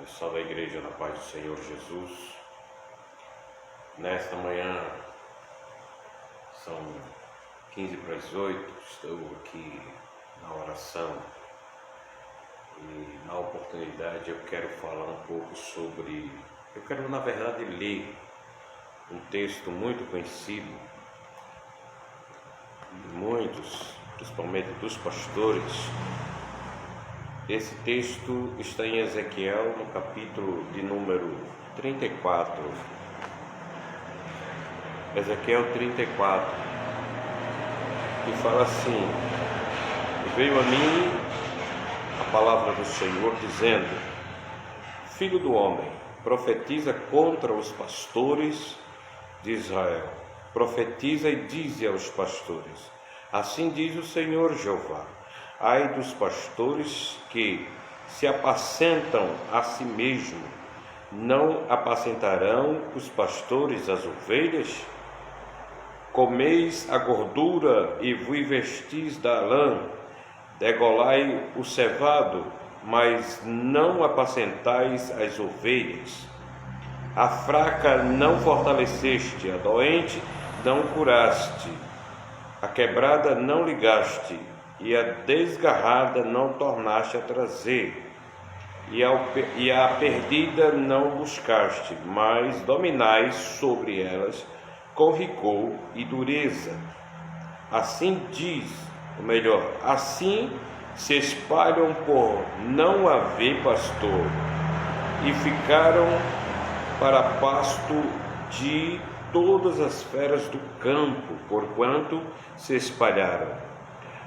Salve a igreja na paz do Senhor Jesus. Nesta manhã, são 15 para as 8, estou aqui na oração e na oportunidade eu quero falar um pouco sobre, eu quero na verdade ler um texto muito conhecido de muitos, principalmente dos pastores. Esse texto está em Ezequiel, no capítulo de número 34. Ezequiel 34, que fala assim: veio a mim a palavra do Senhor dizendo: Filho do homem, profetiza contra os pastores de Israel. Profetiza e dize aos pastores: assim diz o Senhor Jeová: ai dos pastores que se apacentam a si mesmo, não apacentarão os pastores as ovelhas? Comeis a gordura e vos vestis da lã, degolai o cevado, mas não apacentais as ovelhas. A fraca não fortaleceste, a doente não curaste, a quebrada não ligaste, e a desgarrada não tornaste a trazer, e a perdida não buscaste, mas dominais sobre elas com rigor e dureza. Assim diz, ou melhor, assim se espalham por não haver pastor, e ficaram para pasto de todas as feras do campo, porquanto se espalharam.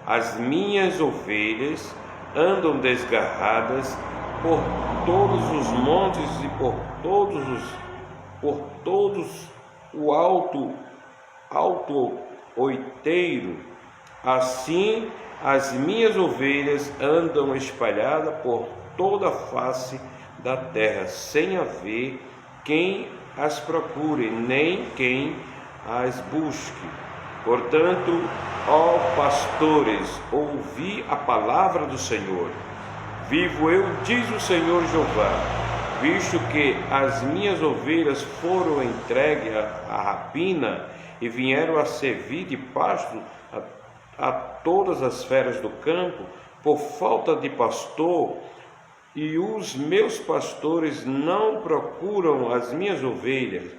As minhas ovelhas andam desgarradas por todos os montes e por todos o alto oiteiro. Assim as minhas ovelhas andam espalhadas por toda a face da terra, sem haver quem as procure, nem quem as busque. Portanto, ó pastores, ouvi a palavra do Senhor. Vivo eu, diz o Senhor Jeová, visto que as minhas ovelhas foram entregues à rapina e vieram a servir de pasto a todas as feras do campo, por falta de pastor, e os meus pastores não procuram as minhas ovelhas,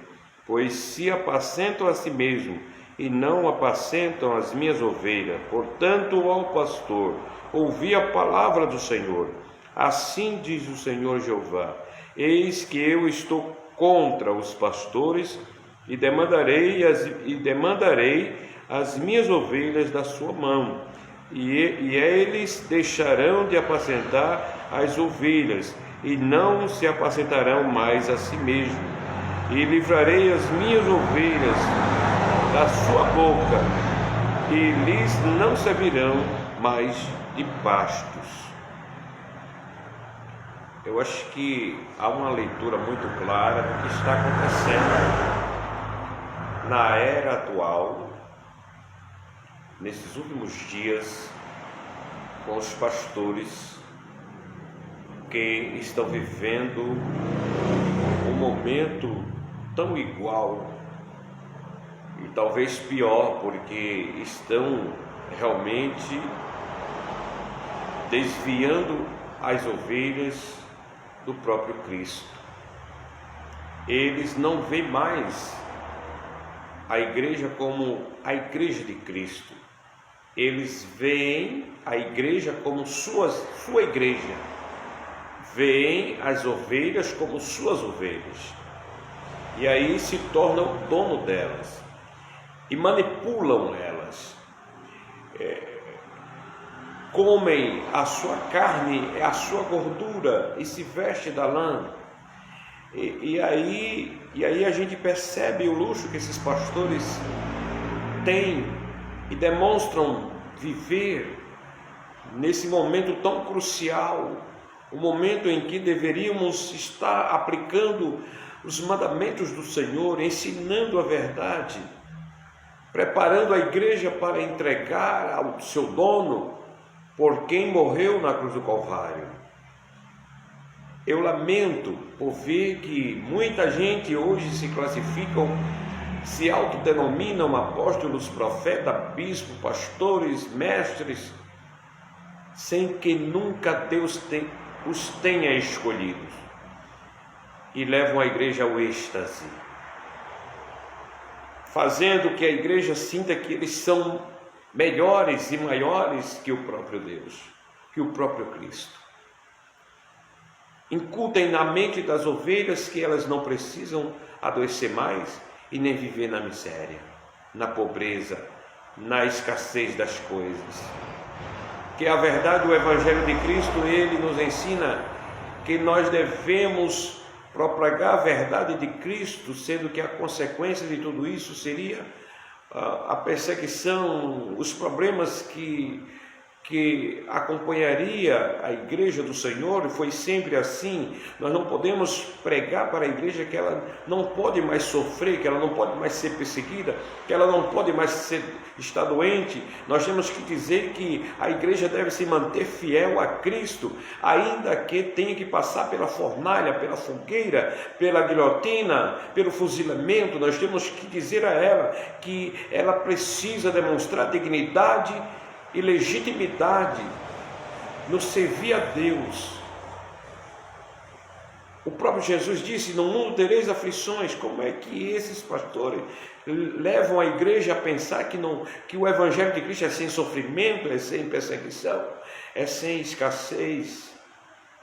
pois se apacentam a si mesmos e não apacentam as minhas ovelhas. Portanto, ó pastor, ouvi a palavra do Senhor. Assim diz o Senhor Jeová: eis que eu estou contra os pastores e demandarei as minhas ovelhas da sua mão, e eles deixarão de apacentar as ovelhas e não se apacentarão mais a si mesmos, e livrarei as minhas ovelhas da sua boca, e lhes não servirão mais de pastos. Eu acho que há uma leitura muito clara do que está acontecendo na era atual, nesses últimos dias, com os pastores que estão vivendo um momento tão igual e talvez pior, porque estão realmente desviando as ovelhas do próprio Cristo. Eles não veem mais a igreja como a igreja de Cristo. Eles veem a igreja como sua igreja. Veem as ovelhas como suas ovelhas. E aí se tornam dono delas e manipulam elas. Comem a sua carne, a sua gordura, e se veste da lã. E aí a gente percebe o luxo que esses pastores têm e demonstram viver nesse momento tão crucial, o momento em que deveríamos estar aplicando os mandamentos do Senhor, ensinando a verdade, preparando a igreja para entregar ao seu dono, por quem morreu na cruz do Calvário. Eu lamento por ver que muita gente hoje se autodenominam apóstolos, profetas, bispos, pastores, mestres, sem que nunca Deus os tenha escolhidos, e levam a igreja ao êxtase, fazendo que a igreja sinta que eles são melhores e maiores que o próprio Deus, que o próprio Cristo. Incutem na mente das ovelhas que elas não precisam adoecer mais e nem viver na miséria, na pobreza, na escassez das coisas. Que a verdade, o Evangelho de Cristo, ele nos ensina que nós devemos propagar a verdade de Cristo, sendo que a consequência de tudo isso seria a perseguição, os problemas que acompanharia a igreja do Senhor. Foi sempre assim. Nós não podemos pregar para a igreja que ela não pode mais sofrer, que ela não pode mais ser perseguida, que ela não pode mais estar doente. Nós temos que dizer que a igreja deve se manter fiel a Cristo, ainda que tenha que passar pela fornalha, pela fogueira, pela guilhotina, pelo fuzilamento. Nós temos que dizer a ela que ela precisa demonstrar dignidade e legitimidade no servir a Deus. O próprio Jesus disse: no mundo tereis aflições. Como é que esses pastores levam a igreja a pensar que o Evangelho de Cristo é sem sofrimento, é sem perseguição, é sem escassez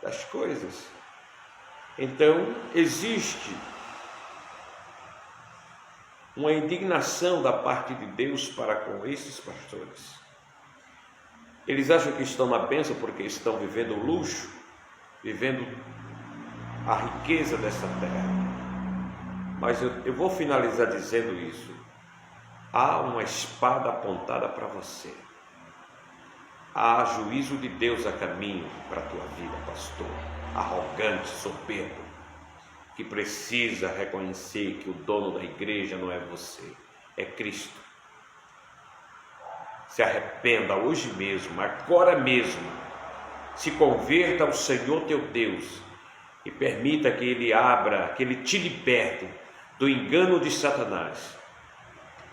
das coisas? Então existe uma indignação da parte de Deus para com esses pastores. Eles acham que estão na bênção porque estão vivendo o luxo, vivendo a riqueza dessa terra. Mas eu vou finalizar dizendo isso: há uma espada apontada para você. Há juízo de Deus a caminho para a tua vida, pastor, arrogante, soberbo, que precisa reconhecer que o dono da igreja não é você, é Cristo. Se arrependa hoje mesmo, agora mesmo, se converta ao Senhor teu Deus e permita que Ele abra, que Ele te liberte do engano de Satanás.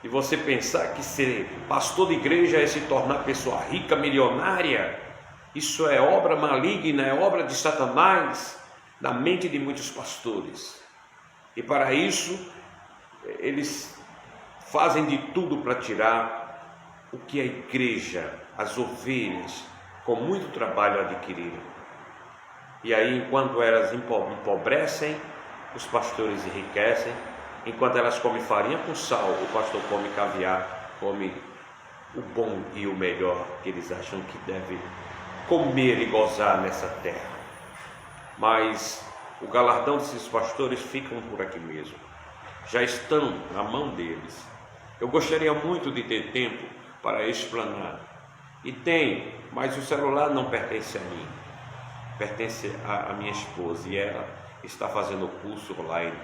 E você pensar que ser pastor de igreja é se tornar pessoa rica, milionária, isso é obra maligna, é obra de Satanás na mente de muitos pastores. E para isso, eles fazem de tudo para tirar o que a igreja, as ovelhas, com muito trabalho adquiriram. E aí, enquanto elas empobrecem, os pastores enriquecem. Enquanto elas comem farinha com sal, o pastor come caviar, come o bom e o melhor que eles acham que deve comer e gozar nessa terra. Mas o galardão desses pastores ficam por aqui mesmo, já estão na mão deles. Eu gostaria muito de ter tempo para explanar, e tem, mas o celular não pertence a mim, pertence à minha esposa, e ela está fazendo o curso online,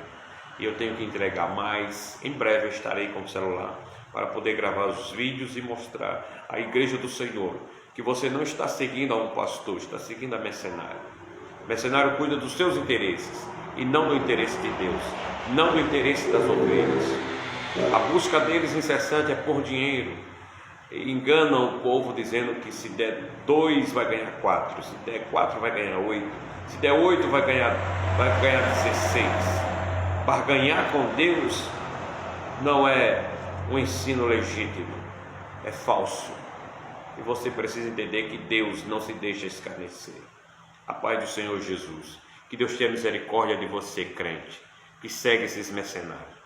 e eu tenho que entregar, mas em breve eu estarei com o celular para poder gravar os vídeos e mostrar à igreja do Senhor que você não está seguindo a um pastor, está seguindo a mercenário. O mercenário cuida dos seus interesses e não do interesse de Deus, não do interesse das ovelhas. A busca deles incessante é por dinheiro. Enganam o povo dizendo que se der 2 vai ganhar 4, se der 4 vai ganhar 8, se der 8 vai ganhar 16. Barganhar com Deus não é um ensino legítimo, é falso. E você precisa entender que Deus não se deixa escarnecer. A paz do Senhor Jesus, que Deus tenha misericórdia de você, crente, que segue esses mercenários.